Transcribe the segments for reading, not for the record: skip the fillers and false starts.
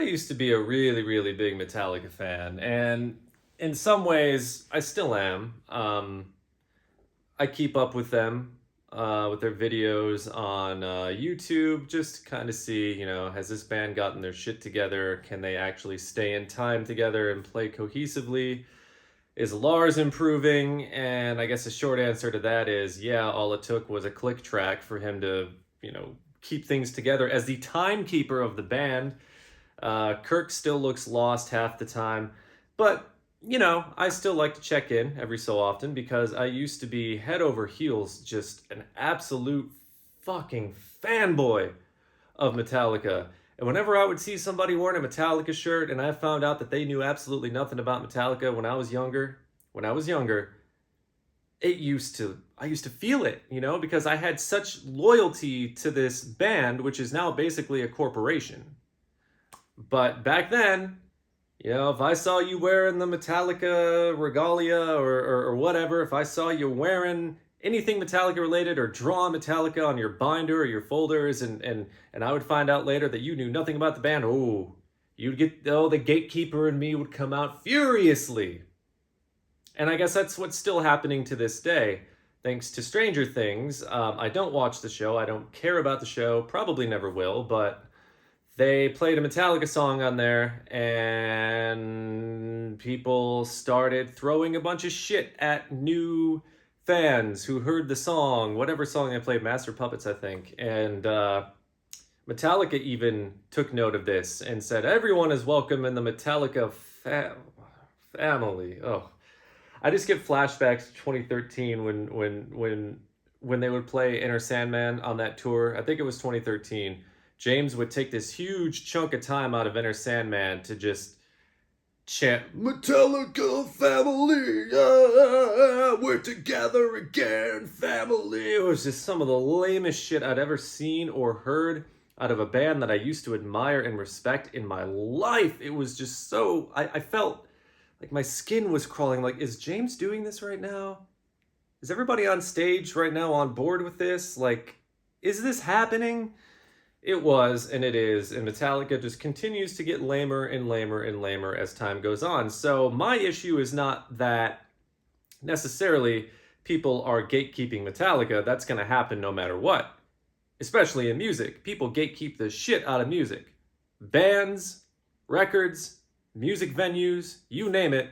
used to be a really, really big Metallica fan, and in some ways, I still am. I keep up with their videos on YouTube, just to kind of see, has this band gotten their shit together? Can they actually stay in time together and play cohesively? Is Lars improving? And I guess the short answer to that is, yeah, all it took was a click track for him to, keep things together as the timekeeper of the band. Kirk still looks lost half the time, but I still like to check in every so often because I used to be head over heels just an absolute fucking fanboy of Metallica. And whenever I would see somebody wearing a Metallica shirt and I found out that they knew absolutely nothing about Metallica when I was younger, I used to feel it, because I had such loyalty to this band, which is now basically a corporation. But back then, if I saw you wearing the Metallica regalia or whatever, if I saw you wearing anything Metallica related or draw Metallica on your binder or your folders, and I would find out later that you knew nothing about the band, the gatekeeper in me would come out furiously. And I guess that's what's still happening to this day. Thanks to Stranger Things, I don't watch the show, I don't care about the show, probably never will, but they played a Metallica song on there, and people started throwing a bunch of shit at new fans who heard the song, whatever song they played, Master Puppets, I think. And Metallica even took note of this and said, everyone is welcome in the Metallica family. Oh, I just get flashbacks to 2013 when they would play Enter Sandman on that tour. I think it was 2013. James would take this huge chunk of time out of Enter Sandman to just chant Metallica family, we're together again, family. It was just some of the lamest shit I'd ever seen or heard out of a band that I used to admire and respect in my life. It was just so, I felt like my skin was crawling. Like, is James doing this right now? Is everybody on stage right now on board with this? Like, is this happening? It was, and it is, and Metallica just continues to get lamer and lamer and lamer as time goes on. So my issue is not that necessarily people are gatekeeping Metallica. That's going to happen no matter what, especially in music. People gatekeep the shit out of music. Bands, records, music venues, you name it,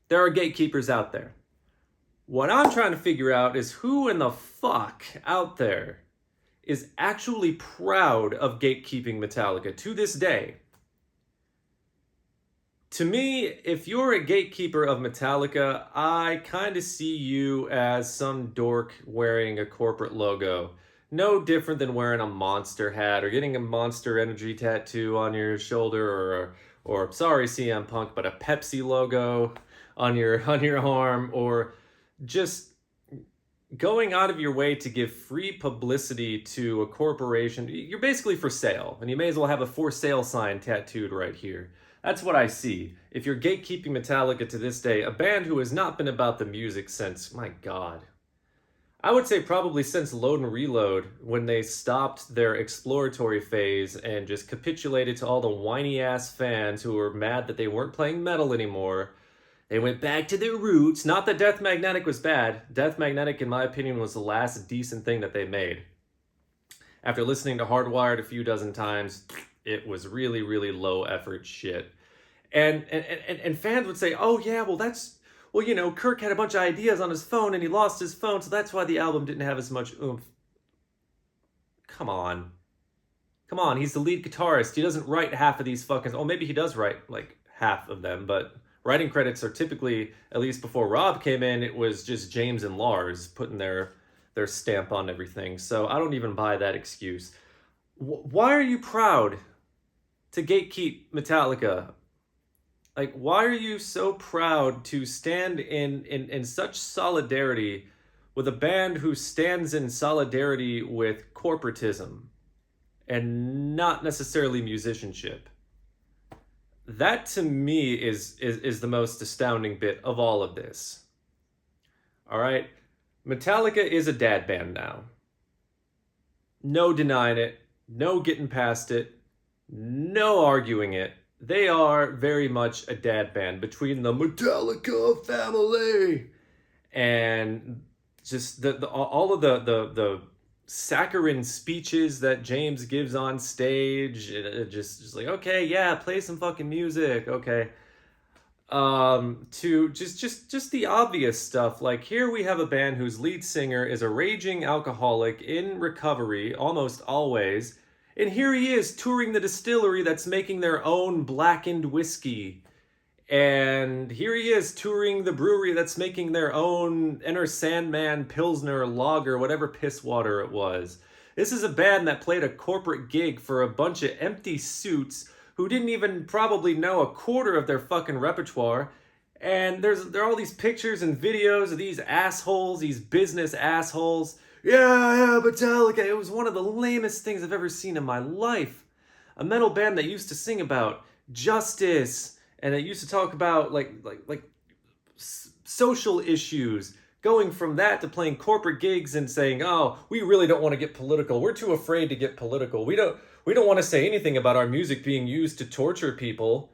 there are gatekeepers out there. What I'm trying to figure out is who in the fuck out there is actually proud of gatekeeping Metallica to this day. To me, if you're a gatekeeper of Metallica, I kind of see you as some dork wearing a corporate logo. No different than wearing a Monster hat or getting a Monster Energy tattoo on your shoulder, or sorry CM Punk, but a Pepsi logo on your arm, or just going out of your way to give free publicity to a corporation. You're basically for sale, and you may as well have a for sale sign tattooed right here. That's what I see. If you're gatekeeping Metallica to this day, a band who has not been about the music since, my God, I would say probably since Load and Reload, when they stopped their exploratory phase and just capitulated to all the whiny ass fans who were mad that they weren't playing metal anymore. They went back to their roots. Not that Death Magnetic was bad. Death Magnetic, in my opinion, was the last decent thing that they made. After listening to Hardwired a few dozen times, it was really, really low effort shit. And fans would say, oh yeah, Kirk had a bunch of ideas on his phone and he lost his phone, so that's why the album didn't have as much oomph. Come on. Come on, he's the lead guitarist. He doesn't write half of these fucking... Oh, maybe he does write, like, half of them, but writing credits are typically, at least before Rob came in, it was just James and Lars putting their stamp on everything. So I don't even buy that excuse. Why are you proud to gatekeep Metallica? Like, why are you so proud to stand in such solidarity with a band who stands in solidarity with corporatism and not necessarily musicianship? That to me is the most astounding bit of all of this. All right, Metallica is a dad band now. No denying it, no getting past it. No arguing it. They are very much a dad band between the Metallica family and just all of the saccharine speeches that James gives on stage. Just like, okay, yeah, play some fucking music, okay. To just the obvious stuff, like here we have a band whose lead singer is a raging alcoholic in recovery almost always, and here he is touring the distillery that's making their own blackened whiskey, and here he is touring the brewery that's making their own Enter Sandman Pilsner Lager, whatever piss water it was. This is a band that played a corporate gig for a bunch of empty suits who didn't even probably know a quarter of their fucking repertoire. And there are all these pictures and videos of these assholes, these business assholes. Yeah, Metallica. It was one of the lamest things I've ever seen in my life. A metal band that used to sing about justice, and it used to talk about like social issues, going from that to playing corporate gigs and saying, "Oh, we really don't want to get political. We're too afraid to get political. We don't want to say anything about our music being used to torture people."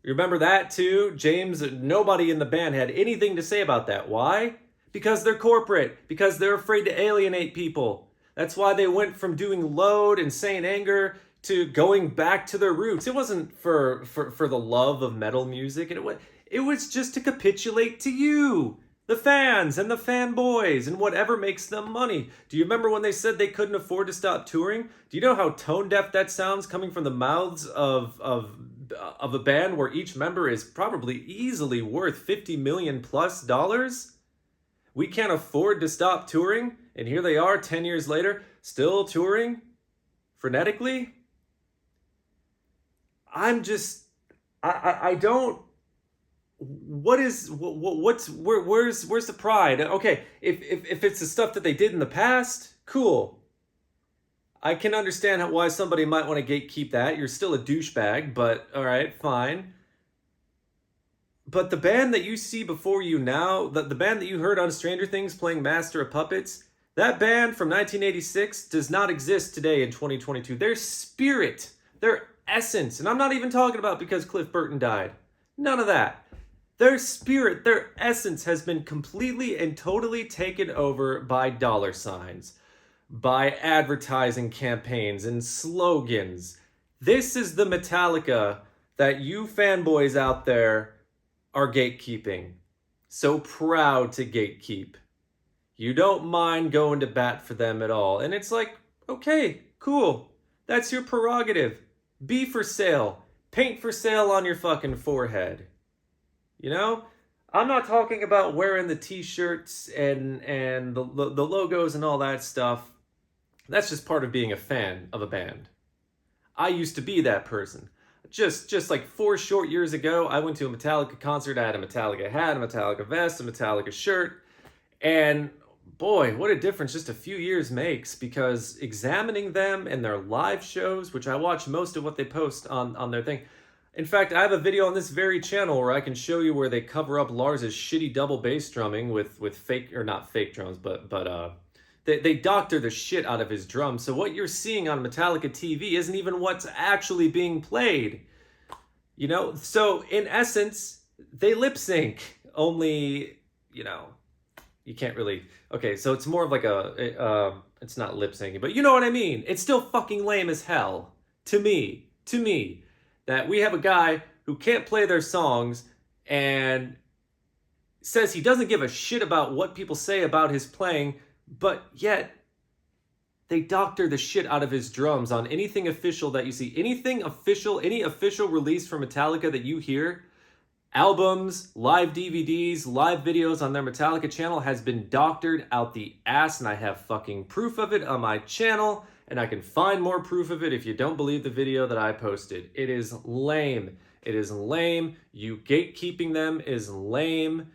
You remember that too? James, nobody in the band had anything to say about that. Why? Because they're corporate, because they're afraid to alienate people. That's why they went from doing Load and Saint Anger to going back to their roots. It wasn't for the love of metal music. It was just to capitulate to you, the fans and the fanboys, and whatever makes them money. Do you remember when they said they couldn't afford to stop touring? Do you know how tone deaf that sounds coming from the mouths of a band where each member is probably easily worth $50 million plus dollars? We can't afford to stop touring, and here they are 10 years later, still touring frenetically. I'm just, I don't, where's the pride? Okay, if it's the stuff that they did in the past, cool. I can understand why somebody might want to gatekeep that. You're still a douchebag, but all right, fine. But the band that you see before you now, the band that you heard on Stranger Things playing Master of Puppets, that band from 1986 does not exist today in 2022. Their spirit, their essence, and I'm not even talking about because Cliff Burton died. None of that. Their spirit, their essence has been completely and totally taken over by dollar signs, by advertising campaigns and slogans. This is the Metallica that you fanboys out there are gatekeeping. So proud to gatekeep. You don't mind going to bat for them at all. And it's like, okay, cool. That's your prerogative. Be for sale. Paint for sale on your fucking forehead. You know? I'm not talking about wearing the t-shirts and the logos and all that stuff. That's just part of being a fan of a band. I used to be that person. Just like 4 short years ago, I went to a Metallica concert. I had a Metallica hat, a Metallica vest, a Metallica shirt. And boy, what a difference just a few years makes, because examining them and their live shows, which I watch most of what they post on their thing. In fact, I have a video on this very channel where I can show you where they cover up Lars's shitty double bass drumming with fake, or not fake drums, but they doctor the shit out of his drums. So what you're seeing on Metallica TV isn't even what's actually being played. You know? So in essence, they lip sync. Only, you can't really... Okay, so it's more of like it's not lip syncing, but you know what I mean. It's still fucking lame as hell. To me. That we have a guy who can't play their songs and says he doesn't give a shit about what people say about his playing, but yet they doctor the shit out of his drums on anything official that you see. Anything official, any official release from Metallica that you hear, albums, live DVDs, live videos on their Metallica channel has been doctored out the ass, and I have fucking proof of it on my channel, and I can find more proof of it if you don't believe the video that I posted. It is lame. It is lame. You gatekeeping them is lame.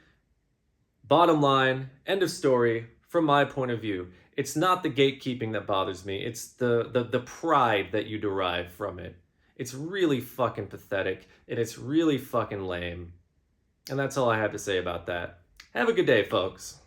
Bottom line, end of story, from my point of view. It's not the gatekeeping that bothers me. It's the pride that you derive from it. It's really fucking pathetic, and it's really fucking lame. And that's all I have to say about that. Have a good day, folks.